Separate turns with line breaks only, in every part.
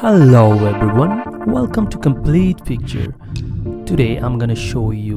Hello everyone, welcome to Complete Picture. Today I'm gonna show you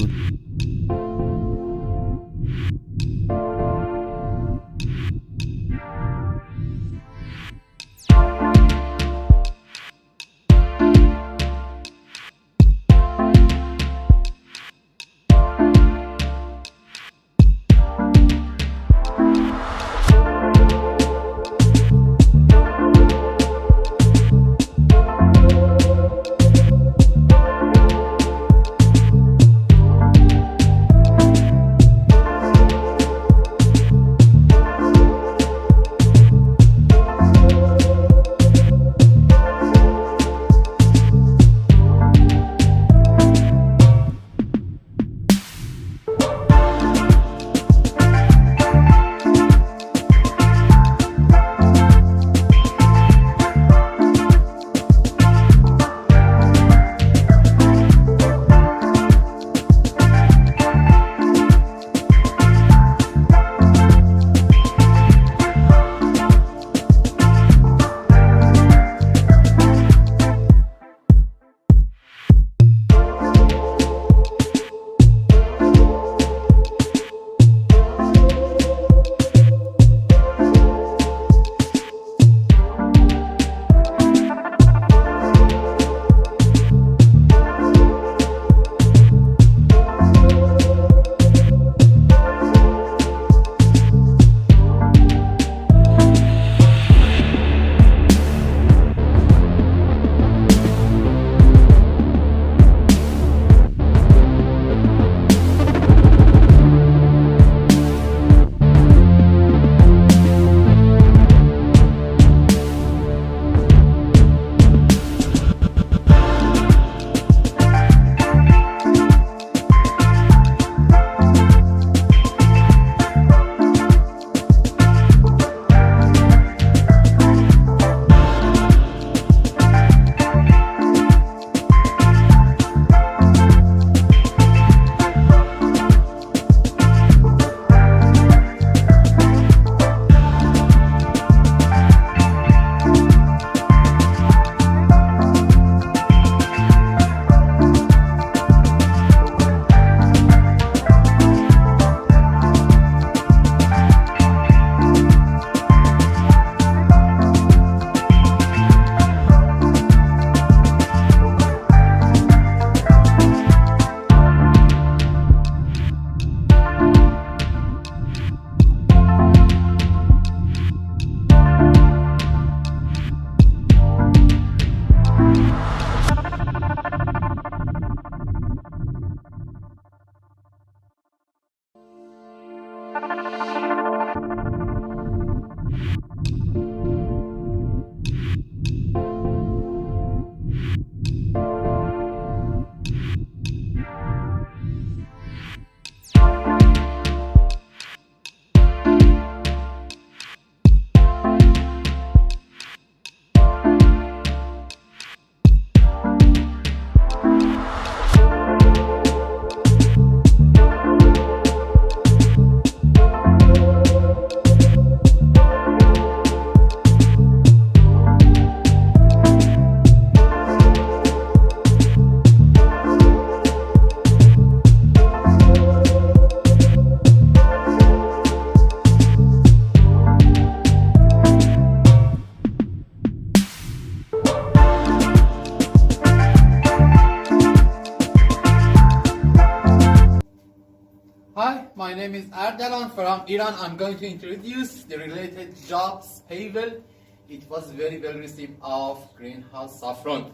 Hi, my name is Ardalan from Iran. I'm going to introduce the related jobs payable. It was very well received of greenhouse saffron.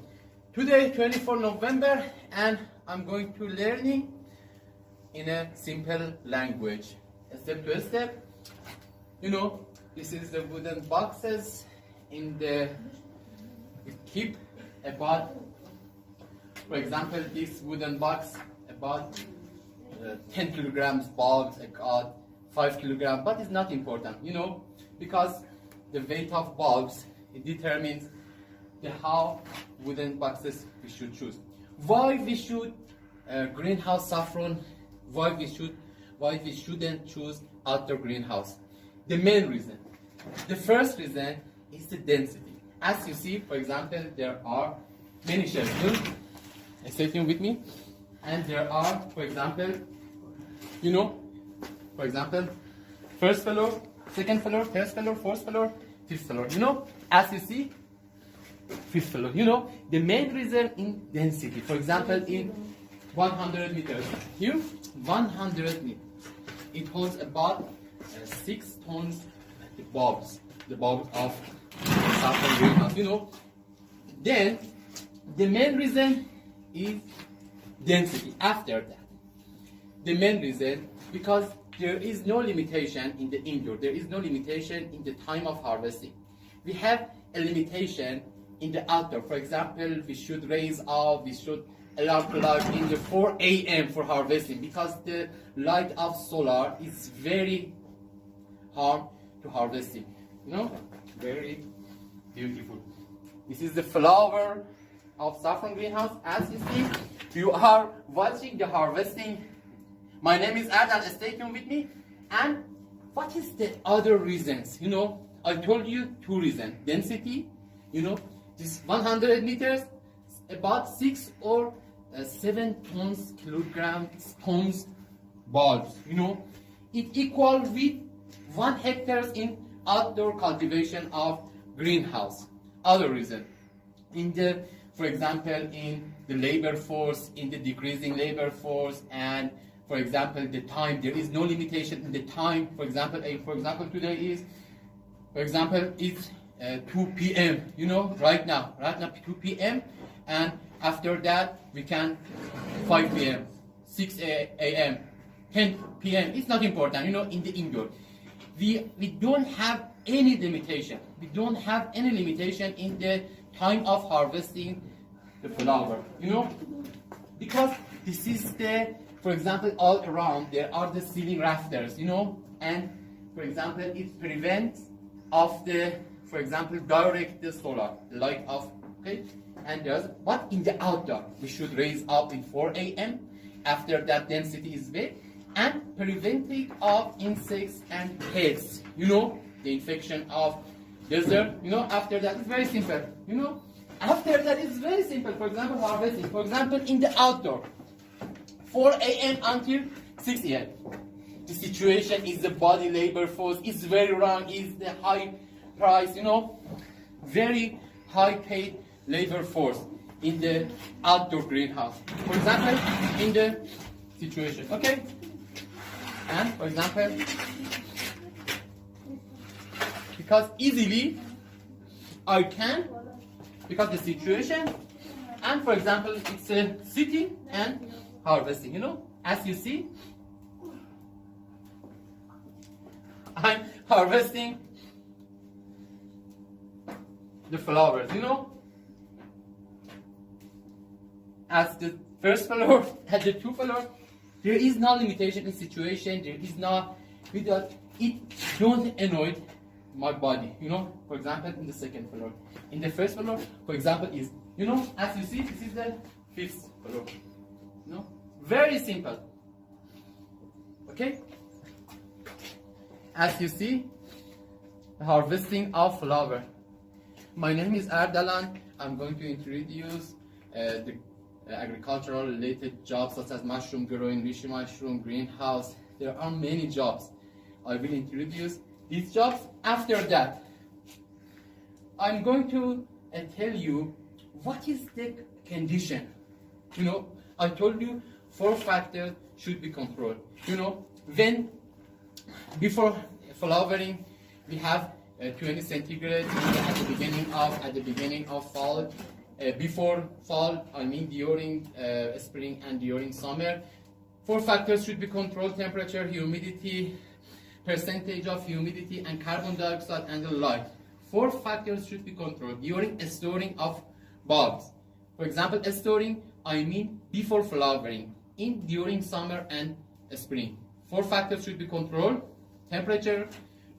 Today, 24 November, and I'm going to learning in a simple language, step to step. This is the wooden boxes in the keep about. For example, this wooden box about 10 kilograms bulbs, about 5 kilograms, but it's not important, because the weight of bulbs, it determines how wooden boxes we should choose. Why we should greenhouse saffron? Why we shouldn't choose outdoor greenhouse? The main reason, the first reason is the density. as you see, for example, there are many shelves. Stay tuned with me. And there are, for example, for example, first floor, second floor, third floor, fourth floor, fifth floor. As you see, fifth floor. The main reason in density, for example, in 100 meters. Here, 100 meters. It holds about 6 tons the bulbs of saffron greenhouse. Then the main reason is density. After that, the main reason, because there is no limitation in the indoor, there is no limitation in the time of harvesting. We have a limitation in the outdoor. For example, we should raise up, we should allow clock in the 4 a.m. for harvesting, because the light of solar is very hard to harvesting. Very beautiful. This is the flower of saffron greenhouse. As you see, you are watching the harvesting. My name is Adnan. Stay tuned with me. And what is the other reasons? I told you 2 reasons. Density, this 100 meters, about 6 or 7 tons bulbs. It equal with 1 hectares in outdoor cultivation of greenhouse. Other reason, for example, in the labor force, in the decreasing labor force, and for example, the time, there is no limitation in the time. For example, today is, it's 2 p.m. Right now 2 p.m. and after that we can 5 p.m., 6 a.m., 10 p.m. It's not important. In the indoor, we don't have any limitation. We don't have any limitation in the time of harvesting the flower. Because this is for example, all around there are the ceiling rafters. And for example, it prevents of for example, direct the solar light of, okay. And but in the outdoor, we should raise up in 4 a.m. After that, density is big, and preventing of insects and pests. The infection of desert. After that, it's very simple. After that, it's very simple. For example, harvesting. For example, in the outdoor, 4 a.m. until 6 a.m. The situation is the body labor force is very wrong. Is the high price. Very high paid labor force in the outdoor greenhouse. For example, in the situation, okay? And for example, because easily I can, because the situation, and for example, it's sitting and harvesting. As you see, I'm harvesting the flowers. As the first floor, at the 2 floor, there is no limitation in situation. There is no, without it don't annoy my body. For example, in the second floor, in the first floor, for example, is as you see, this is the 5th floor. Very simple. Okay. As you see, the harvesting of flower. My name is Ardalan. I'm going to introduce the agricultural related jobs such as mushroom growing, lychee mushroom, greenhouse. There are many jobs. I will introduce these jobs. After that, I'm going to tell you what is the condition. I told you 4 factors should be controlled. When before flowering, we have 20 centigrade at the beginning of fall. Before fall, I mean during spring and during summer. 4 factors should be controlled: temperature, humidity, percentage of humidity, and carbon dioxide and the light. 4 factors should be controlled during storing of bulbs. For example, storing, I mean before flowering, during summer and spring. 4 factors should be controlled: temperature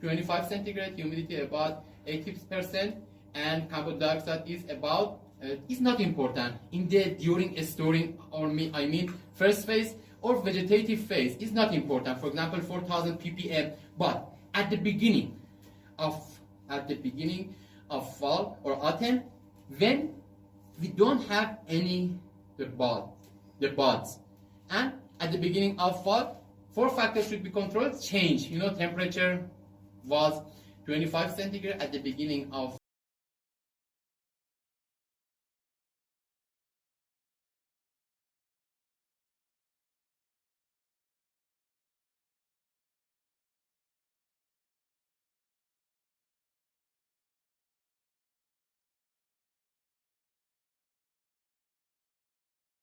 25 centigrade, humidity about 80%, and carbon dioxide is about is not important in the during storing, or I mean first phase or vegetative phase is not important. For example, 4000 ppm. But at the beginning of fall or autumn, when we don't have any the buds. And at the beginning of fall, 4 factors should be controlled. Change, temperature was 25 centigrade at the beginning of